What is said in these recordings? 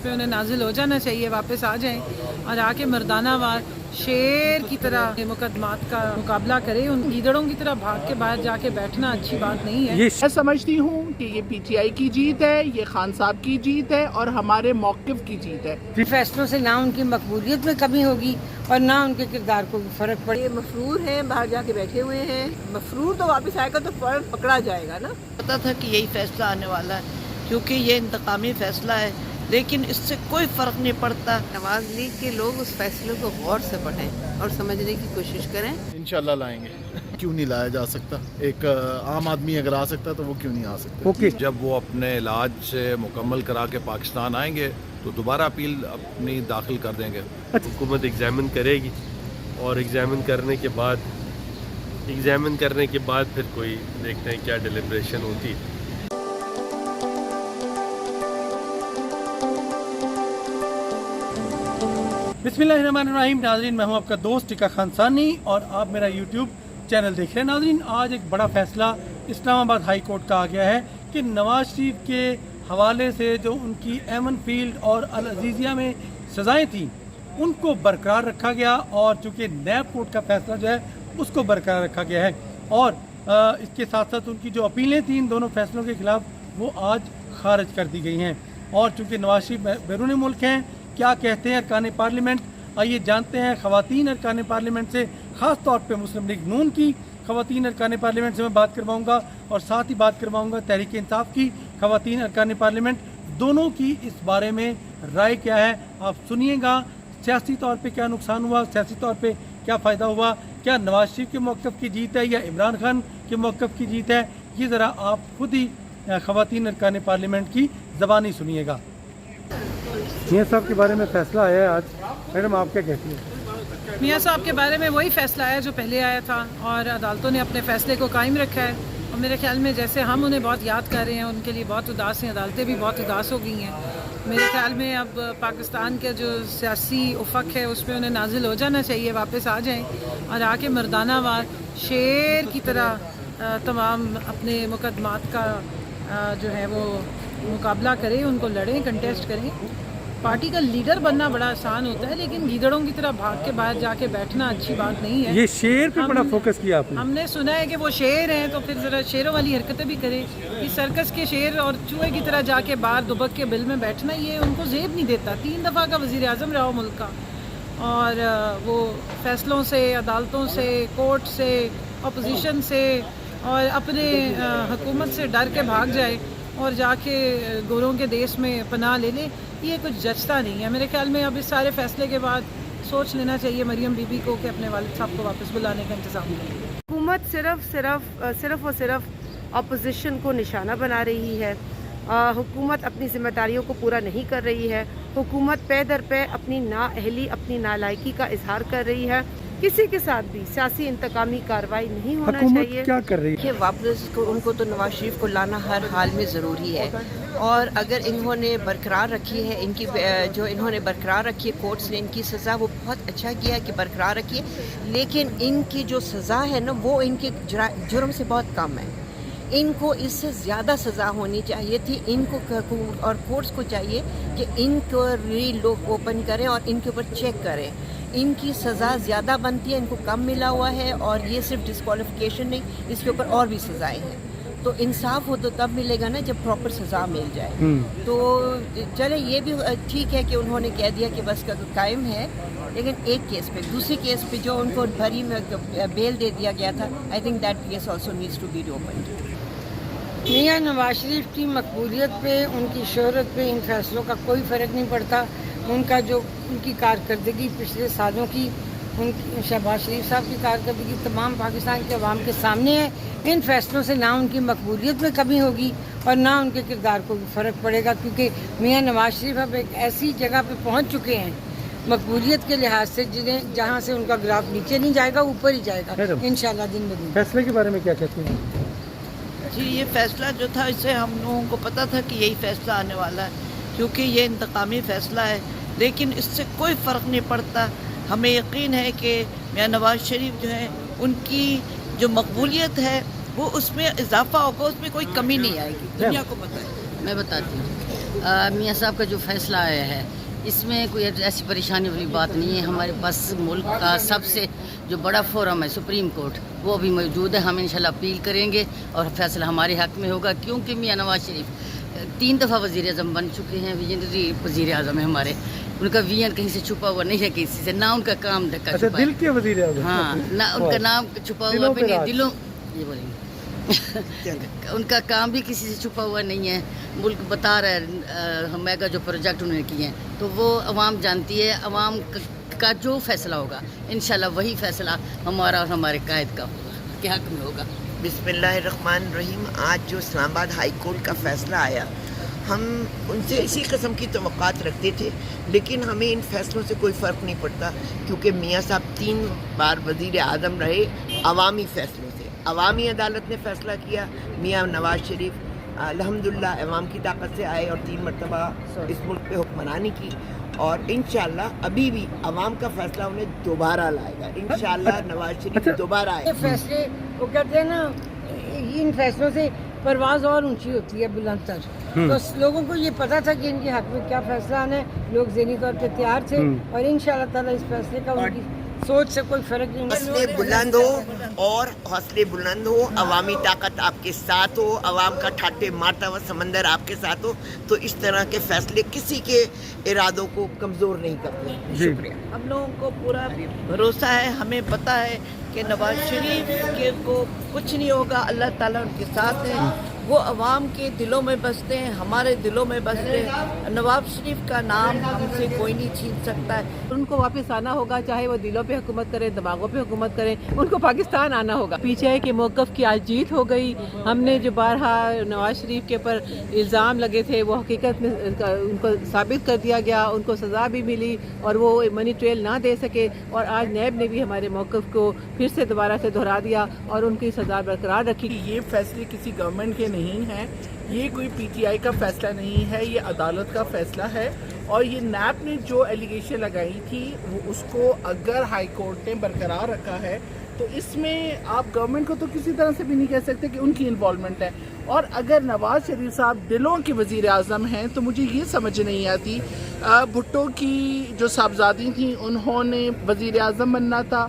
पे उन्हें नाजिल हो जाना चाहिए, वापस आ जाएं और आके मर्दाना वार शेर की तरह मुकदमात का मुकाबला करें। उन गीदड़ों की तरह भाग के बाहर जाके बैठना अच्छी बात नहीं है। मैं समझती हूँ कि ये पीटीआई की जीत है, ये खान साहब की जीत है और हमारे मौक़िफ़ की जीत है। फैसलों से ना उनकी मकबूलियत में कमी होगी और ना उनके किरदार को फर्क पड़े। ये मफरूर हैं, बाहर जाके बैठे हुए हैं। मफरूर तो वापस आएगा तो फर्क पकड़ा जाएगा ना। पता था कि यही फैसला आने वाला है क्योंकि ये इंतकामी फैसला है, लेकिन इससे कोई फ़र्क नहीं पड़ता। नवाज लीग के लोग उस फैसले को गौर से पढ़ें और समझने की कोशिश करें। इंशाल्लाह लाएंगे। क्यों नहीं लाया जा सकता? एक आम आदमी अगर आ सकता तो वो क्यों नहीं आ सकता? ओके। जब वो अपने इलाज से मुकम्मल करा के पाकिस्तान आएंगे तो दोबारा अपील अपनी दाखिल कर देंगे। हुकूमत एग्जामिन करेगी और एग्जामिन करने के बाद फिर कोई देखते हैं क्या डिलिब्रेशन होती है। बिस्मिल्लाहिर्रहमानिर्रहीम। नाज़रीन, मैं हूं आपका दोस्त टिका खानसानी और आप मेरा यूट्यूब चैनल देख रहे हैं। नाज़रीन, आज एक बड़ा फैसला इस्लामाबाद हाई कोर्ट का आ गया है कि नवाज शरीफ के हवाले से जो उनकी एमन फील्ड और अल अजीज़िया में सज़ाएँ थीं उनको बरकरार रखा गया और चूँकि नैब कोर्ट का फैसला जो है उसको बरकरार रखा गया है और इसके साथ साथ उनकी जो अपीलें थीं इन दोनों फैसलों के ख़िलाफ़ वो आज खारिज कर दी गई हैं। और चूँकि नवाज शरीफ बैरून मुल्क हैं, क्या कहते हैं अरकान पार्लियामेंट, आइए जानते हैं ख़वातीन अरकान पार्लियामेंट से। ख़ास तौर पे मुस्लिम लीग नून की ख़वातीन अरकान पार्लियामेंट से मैं बात करवाऊँगा और साथ ही बात करवाऊँगा तहरीक इंसाफ की ख़वातीन अरकान पार्लियामेंट, दोनों की इस बारे में राय क्या है आप सुनिएगा। सियासी तौर पे क्या नुकसान हुआ, सियासी तौर पे क्या फ़ायदा हुआ, क्या नवाज शरीफ के मौक़िफ़ की जीत है या इमरान खान के मौक़िफ़ की जीत है, ये ज़रा आप खुद ही ख़वातीन अरकान पार्लियामेंट की ज़बानी सुनिएगा। मियाँ साहब के बारे में फ़ैसला आया है आज, मैडम आप क्या कहती हैं? मियाँ साहब के बारे में वही फ़ैसला आया जो पहले आया था और अदालतों ने अपने फ़ैसले को कायम रखा है। और मेरे ख्याल में जैसे हम उन्हें बहुत याद कर रहे हैं, उनके लिए बहुत उदास हैं, अदालतें भी बहुत उदास हो गई हैं। मेरे ख्याल में अब पाकिस्तान के जो सियासी उफ़क़ है उस पर उन्हें नाजिल हो जाना चाहिए, वापस आ जाएं और आके मर्दाना वार शेर की तरह तमाम अपने मुकदमात का जो है वो मुकाबला करें, उनको लड़ें, कंटेस्ट करें। पार्टी का लीडर बनना बड़ा आसान होता है, लेकिन गीदड़ों की तरह भाग के बाहर जाके बैठना अच्छी बात नहीं है। ये शेर पे बड़ा फोकस किया आपने। हमने सुना है कि वो शेर हैं, तो फिर ज़रा शेरों वाली हरकतें भी करें। कि सर्कस के शेर और चूहे की तरह जाके बाहर दुबक के बिल में बैठना ये उनको जेब नहीं देता। 3 दफ़ा का वज़ीर आज़म रहा हो मुल्क का और वो फैसलों से, अदालतों से, कोर्ट से, अपोजिशन से और अपने हुकूमत से डर के भाग जाए और जाके गोरों के देश में पनाह ले ले, ये कुछ जचता नहीं है। मेरे ख्याल में अब इस सारे फैसले के बाद सोच लेना चाहिए मरियम बीबी को कि अपने वालिद साहब को वापस बुलाने का इंतज़ाम करें। हुकूमत सिर्फ और सिर्फ अपोजिशन को निशाना बना रही है। हुकूमत अपनी जिम्मेदारियों को पूरा नहीं कर रही है। हुकूमत पे दर पे अपनी नाअहली, अपनी नालायकी का इजहार कर रही है। किसी के साथ भी सियासी इंतकामी कार्रवाई नहीं होना चाहिए। क्या कर रही है? वापस उनको तो नवाज शरीफ को लाना हर हाल में ज़रूरी है और अगर इन्होंने बरकरार रखी है, इनकी जो इन्होंने बरकरार रखी है, कोर्ट्स ने इनकी सज़ा वो बहुत अच्छा किया कि बरकरार रखी है, लेकिन इनकी जो सज़ा है ना वो इनके जुर्म से बहुत कम है। इनको इससे ज़्यादा सज़ा होनी चाहिए थी। इनको और कोर्ट्स को चाहिए कि इनको री-लोक ओपन करें और इनके ऊपर चेक करें। इनकी सज़ा ज़्यादा बनती है, इनको कम मिला हुआ है और ये सिर्फ डिस्क्वालिफिकेशन नहीं, इसके ऊपर और भी सज़ाएं हैं। तो इंसाफ हो तो तब मिलेगा ना जब प्रॉपर सज़ा मिल जाए। तो चले ये भी ठीक है कि उन्होंने कह दिया कि बस कायम है, लेकिन एक केस पे, दूसरे केस पे जो उनको भरी में बेल दे दिया गया था, I think that case also needs to be open. Mian Nawaz शरीफ की मकबूलियत पे, उनकी शोहरत पे इन फैसलों का कोई फ़र्क नहीं पड़ता। उनका जो उनकी कारकर्दगी पिछले सालों की, उनकी शहबाज शरीफ साहब की कारकर्दगी तमाम पाकिस्तान के अवाम के सामने है। इन फैसलों से ना उनकी मकबूलियत में कमी होगी और ना उनके किरदार को भी फ़र्क पड़ेगा, क्योंकि मियाँ नवाज शरीफ अब एक ऐसी जगह पे पहुँच चुके हैं मकबूलियत के लिहाज से जिन्हें जहाँ से उनका ग्राफ नीचे नहीं जाएगा, ऊपर ही जाएगा इंशाल्लाह दिन ब दिन। फैसले के बारे में क्या कहते हैं? जी, ये फ़ैसला जो था इससे हम लोगों को पता था कि यही फ़ैसला आने वाला है क्योंकि ये इंतकामी फ़ैसला है, लेकिन इससे कोई फ़र्क नहीं पड़ता। हमें यकीन है कि मियाँ नवाज शरीफ जो है उनकी जो मकबूलियत है वो उसमें इजाफा होगा, उसमें कोई कमी नहीं आएगी। दुनिया को पता है। मैं बताती हूँ, میاں صاحب کا جو فیصلہ آیا ہے اس میں کوئی ایسی پریشانی والی بات نہیں ہے. ہمارے پاس ملک کا سب سے جو بڑا فورم ہے سپریم کورٹ وہ بھی موجود ہے. ہم انشاءاللہ اپیل کریں گے اور فیصلہ ہمارے حق میں ہوگا, کیونکہ میاں نواز شریف 3 دفعہ وزیر اعظم بن چکے ہیں. وزیر اعظم ہے ہمارے, ان کا وی این کہیں سے چھپا ہوا نہیں ہے کسی سے, نہ ان کا کام دھکا چھپا دل کے وزیر اعظم, ہاں, نہ ان کا نام چھپا ہوا بھی نہیں, دلوں یہ بولیں گے ان کا کام بھی کسی سے چھپا ہوا نہیں ہے. ملک بتا رہا ہے میگا جو پروجیکٹ انہوں نے کیے ہیں تو وہ عوام جانتی ہے. عوام کا جو فیصلہ ہوگا انشاءاللہ وہی فیصلہ ہمارا اور ہمارے قائد کا کے حق میں ہوگا. بسم اللہ الرحمن الرحیم. آج جو اسلام آباد ہائی کورٹ کا فیصلہ آیا, ہم ان سے اسی قسم کی توقعات رکھتے تھے, لیکن ہمیں ان فیصلوں سے کوئی فرق نہیں پڑتا, کیونکہ میاں صاحب 3 بار وزیر اعظم رہے عوامی فیصلوں سے. عوامی عدالت نے فیصلہ کیا. میاں نواز شریف الحمدللہ عوام کی طاقت سے آئے اور 3 مرتبہ اس ملک پہ حکمرانی کی, اور انشاءاللہ ابھی بھی عوام کا فیصلہ انہیں دوبارہ لائے گا. انشاءاللہ نواز شریف دوبارہ آئے. یہ فیصلے وہ کہتے ہیں نا, ان فیصلوں سے پرواز اور اونچی ہوتی ہے, بلند تر. تو لوگوں کو یہ پتا تھا کہ ان کے حق میں کیا فیصلہ آنا ہے, لوگ ذہنی طور پہ تیار تھے, اور انشاءاللہ تعالیٰ اس فیصلے کا ان کی سوچ سے کوئی فرق نہیں. حوصلے بلند ہو اور حوصلے بلند ہو, عوامی طاقت آپ کے ساتھ ہو, عوام کا ٹھاٹے مارتا ہوا سمندر آپ کے ساتھ ہو, تو اس طرح کے فیصلے کسی کے ارادوں کو کمزور نہیں کرتے. شکریہ. ہم لوگوں کو پورا بھروسہ ہے, ہمیں پتہ ہے کہ نواز شریف کے کو کچھ نہیں ہوگا. اللہ تعالیٰ ان کے ساتھ ہے, وہ عوام کے دلوں میں بستے ہیں, ہمارے دلوں میں بستے ہیں. نواز شریف کا نام ہم سے کوئی نہیں چھین سکتا ہے. ان کو واپس آنا ہوگا, چاہے وہ دلوں پہ حکومت کریں, دماغوں پہ حکومت کریں, ان کو پاکستان آنا ہوگا. پیچھے ہے کہ موقف کی آج جیت ہو گئی. ہم نے جو بارہا نواز شریف کے اوپر الزام لگے تھے وہ حقیقت میں ان کو ثابت کر دیا گیا, ان کو سزا بھی ملی اور وہ منی ٹریل نہ دے سکے, اور آج نیب نے بھی ہمارے موقف کو پھر سے دوبارہ سے دہرا دیا اور ان کی سزا برقرار رکھی. یہ فیصلے کسی گورنمنٹ کے نہیں ہیں, یہ کوئی پی ٹی آئی کا فیصلہ نہیں ہے, یہ عدالت کا فیصلہ ہے. اور یہ نیب نے جو ایلیگیشن لگائی تھی وہ اس کو اگر ہائی کورٹ نے برقرار رکھا ہے تو اس میں آپ گورنمنٹ کو تو کسی طرح سے بھی نہیں کہہ سکتے کہ ان کی انوالومنٹ ہے. اور اگر نواز شریف صاحب دلوں کے وزیر اعظم ہیں تو مجھے یہ سمجھ نہیں آتی, بھٹو کی جو صاحبزادی تھیں انہوں نے وزیر اعظم بننا تھا,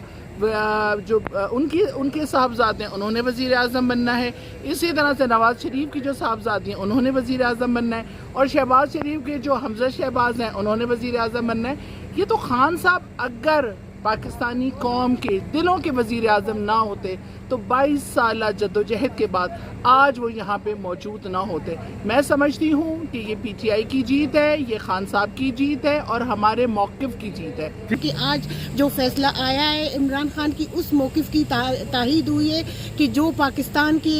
جو ان کے صاحبزاد ہیں انہوں نے وزیر اعظم بننا ہے, اسی طرح سے نواز شریف کی جو صاحبزادی ہیں انہوں نے وزیر اعظم بننا ہے, اور شہباز شریف کے جو حمزہ شہباز ہیں انہوں نے وزیر اعظم بننا ہے. یہ تو خان صاحب اگر پاکستانی قوم کے دلوں کے وزیر اعظم نہ ہوتے تو 22 سالہ جدوجہد کے بعد آج وہ یہاں پہ موجود نہ ہوتے. میں سمجھتی ہوں کہ یہ پی ٹی آئی کی جیت ہے, یہ خان صاحب کی جیت ہے اور ہمارے موقف کی جیت ہے. کہ آج جو فیصلہ آیا ہے عمران خان کی اس موقف کی تائید ہوئی ہے کہ جو پاکستان کے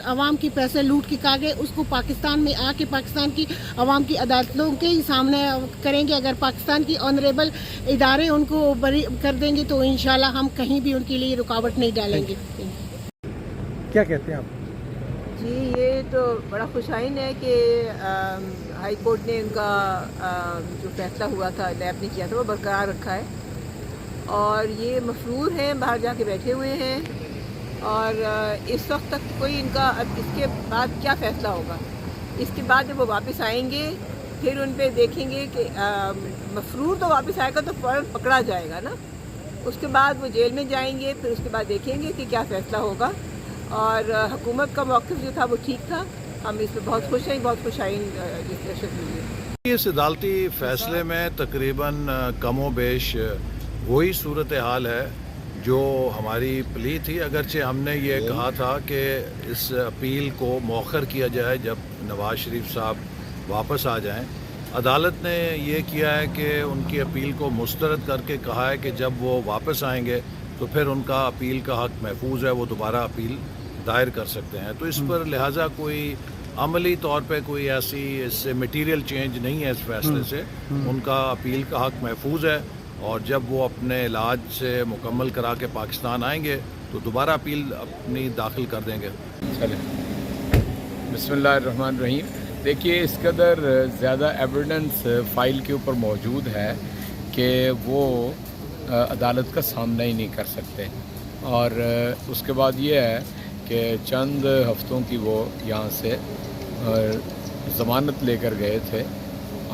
عوام کی پیسے لوٹ کے کھا گئے اس کو پاکستان میں آ کے پاکستان کی عوام کی عدالتوں کے سامنے کریں گے. اگر پاکستان کی آنریبل ادارے ان کو بری کر دیں گے تو انشاءاللہ ہم کہیں بھی ان کے لیے رکاوٹ نہیں ڈالیں گے. کیا کہتے ہیں آپ؟ جی یہ تو بڑا خوشائن ہے کہ ہائی کورٹ نے ان کا جو فیصلہ ہوا تھا نیب نے کیا تھا وہ برقرار رکھا ہے, اور یہ مفرور ہیں, باہر جا کے بیٹھے ہوئے ہیں, اور اس وقت تک کوئی ان کا اب اس کے بعد کیا فیصلہ ہوگا. اس کے بعد جب وہ واپس آئیں گے پھر ان پہ دیکھیں گے کہ مفرور تو واپس آئے گا تو فوراً پکڑا جائے گا نا, اس کے بعد وہ جیل میں جائیں گے, پھر اس کے بعد دیکھیں گے کہ کیا فیصلہ ہوگا. اور حکومت کا موقف جو تھا وہ ٹھیک تھا, ہم اس پہ بہت خوش ہیں, بہت خوشائن ڈسکشن ہوئی ہے. اس عدالتی فیصلے میں تقریباً کم و بیش وہی صورتحال ہے جو ہماری پلی تھی, اگرچہ ہم نے یہ کہا تھا کہ اس اپیل کو مؤخر کیا جائے جب نواز شریف صاحب واپس آ جائیں. عدالت نے یہ کیا ہے کہ ان کی اپیل کو مسترد کر کے کہا ہے کہ جب وہ واپس آئیں گے تو پھر ان کا اپیل کا حق محفوظ ہے, وہ دوبارہ اپیل دائر کر سکتے ہیں. تو اس پر لہٰذا کوئی عملی طور پہ کوئی ایسی اس سے میٹیریل چینج نہیں ہے اس فیصلے سے. ان کا اپیل کا حق محفوظ ہے, اور جب وہ اپنے علاج سے مکمل کرا کے پاکستان آئیں گے تو دوبارہ اپیل اپنی داخل کر دیں گے. چلیں بسم اللہ الرحمن الرحیم. دیکھیے اس قدر زیادہ ایویڈنس فائل کے اوپر موجود ہے کہ وہ عدالت کا سامنا ہی نہیں کر سکتے, اور اس کے بعد یہ ہے کہ چند ہفتوں کی وہ یہاں سے ज़मानत लेकर गए थे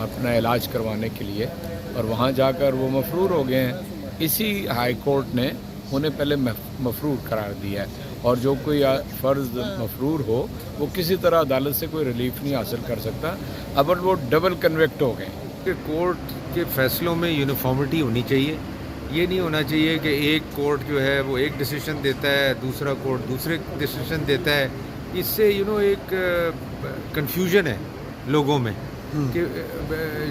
अपना इलाज करवाने के लिए, और वहाँ जाकर वो मफरूर हो गए हैं। इसी हाई कोर्ट ने उन्हें पहले मफरूर करार दिया है, और जो कोई फ़र्ज़ मफरूर हो वो किसी तरह अदालत से कोई रिलीफ नहीं हासिल कर सकता। अब वो डबल कन्विक्ट हो गए। कि कोर्ट के फैसलों में यूनिफॉर्मिटी होनी चाहिए। ये नहीं होना चाहिए कि एक कोर्ट जो है वो एक डिसीजन देता है, दूसरा कोर्ट दूसरे डिसीजन देता है। इससे एक कंफ्यूजन है लोगों में कि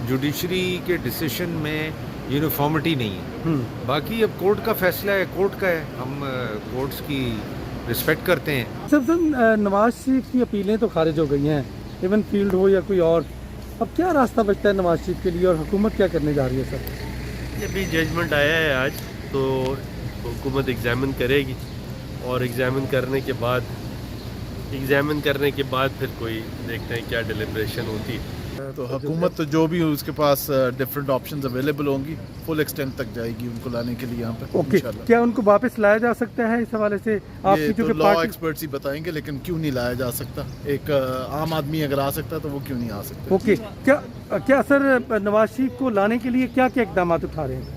जुडिशरी के डिसीजन में यूनिफॉर्मिटी नहीं है। बाकी अब कोर्ट का फैसला है, कोर्ट का है, हम कोर्ट्स की रिस्पेक्ट करते हैं। सर नवाज शरीफ की अपीलें तो खारिज हो गई हैं, इवन फील्ड हो या कोई और, अब क्या रास्ता बचता है नवाज शरीफ के लिए और हुकूमत क्या करने जा रही है सर? ये भी जजमेंट आया है आज, तो हुकूमत एग्ज़ामिन करेगी, और एग्ज़ामिन करने के बाद फिर कोई देखते हैं क्या डिलिब्रेशन होती है। तो हुकूमत तो जो भी उसके पास डिफरेंट ऑप्शंस अवेलेबल होंगी फुल एक्सटेंट तक जाएगी उनको लाने के लिए यहाँ पे। ओके, क्या उनको वापस लाया जा सकता है? इस हवाले से आपकी तो लॉ एक्सपर्ट्स ही बताएंगे, लेकिन क्यों नहीं लाया जा सकता? एक आम आदमी अगर आ सकता तो वो क्यों नहीं आ सकता? ओके, क्या सर नवाज शरीफ को लाने के लिए क्या क्या इकदाम उठा रहे हैं?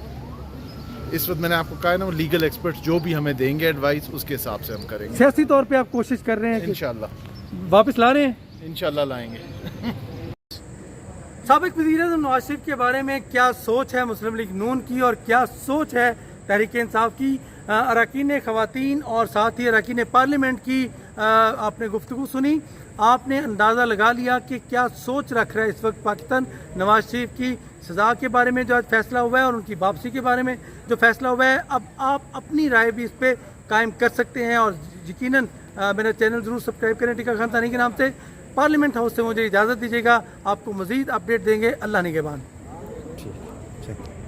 इस वक्त मैंने आपको कहा ना, वो लीगल एक्सपर्ट्स जो भी हमें देंगे एडवाइस उसके हिसाब से हम करेंगे। सियासी तौर पे आप कोशिश कर रहे हैं इंशाल्लाह वापस ला रहे हैं? इंशाल्लाह लाएंगे। साबिक वज़ीर-ए-आज़म नवाज शरीफ के बारे में क्या सोच है मुस्लिम लीग नून की और क्या सोच है तहरीक इंसाफ की? अरकान ख़वातीन और साथ ही अरकान पार्लियामेंट की आपने गुफ्तगू सुनी, आपने अंदाज़ा लगा लिया कि क्या सोच रख रहा है इस वक्त पाकिस्तान नवाज शरीफ की सज़ा के बारे में जो आज फैसला हुआ है और उनकी वापसी के बारे में जो फैसला हुआ है। अब आप अपनी राय भी इस पर कायम कर सकते हैं, और यकीनन मेरा चैनल ज़रूर सब्सक्राइब करें टीका खान सानी के नाम से। पार्लियामेंट हाउस से मुझे इजाज़त दीजिएगा, आपको मज़ीद अपडेट देंगे। अल्लाह निगहबान। ठीक।